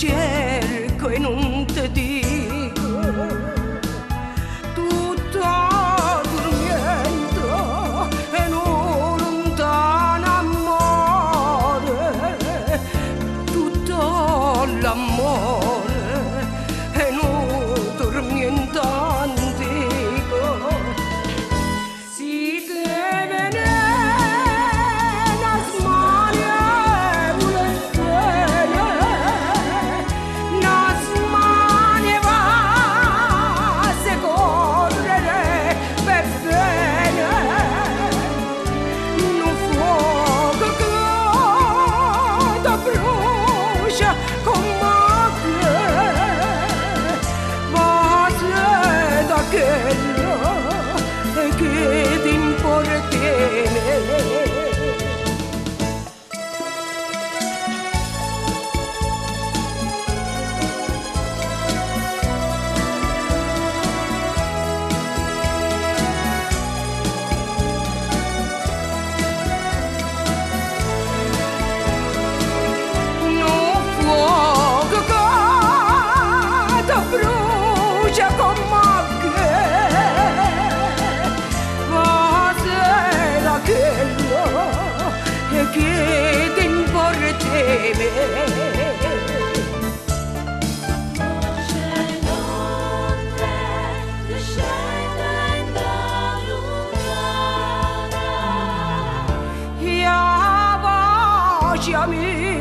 cerco e non ti dico, tutto dormiendo e non lontano amore, tutto l'amore e non dormiendo antico. Si deve che ti importiene. No fuoco che ti brucia come che ti importeme. Voce notte, discende da lontana. E a voce mia